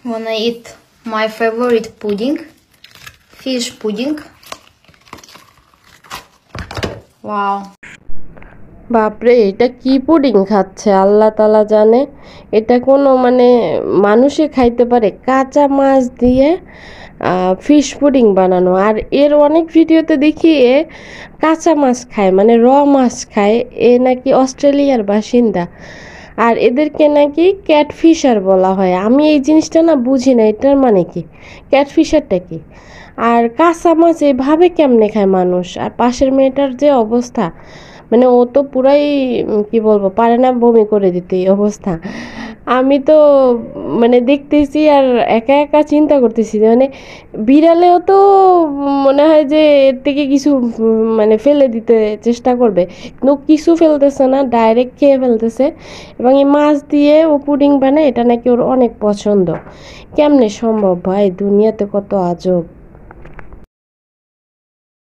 Wanna eat my favorite pudding, fish pudding. Wow. বাপরে, এটা কি পুডিং খাচ্ছে আল্লাহ তাআলা জানে। এটা কোনো মানে মানুষে খাইতে পারে? কাঁচা মাছ দিয়ে ফিশ পুডিং বানানো। আর এর অনেক ভিডিওতে দেখি এ কাঁচা মাছ খায়, মানে মাছ খায়। এ নাকি অস্ট্রেলিয়ার বাসিন্দা, আর এদেরকে নাকি ক্যাটফিশার বলা হয়। আমি এই জিনিসটা না বুঝি না, এটার মানে কি, ক্যাটফিশারটা কি? আর কাঁচা মাছ এভাবে কেমনে খায় মানুষ? আর পাশের মেয়েটার যে অবস্থা, মানে ও তো পুরাই কি বলবো, পারে না বমি করে দিতে এই অবস্থা। আমি তো মানে দেখতেছি আর একা একা চিন্তা করতেছি যে মানে বিড়ালেও তো মনে হয় যে এর থেকে কিছু মানে ফেলে দিতে চেষ্টা করবে, কিন্তু কিছু ফেলতেছে না, ডাইরেক্ট খেয়ে ফেলতেছে। এবং এই মাছ দিয়ে ও পুডিং বানায়, এটা নাকি ওর অনেক পছন্দ। কেমনে সম্ভব ভাই? দুনিয়াতে কত আজব।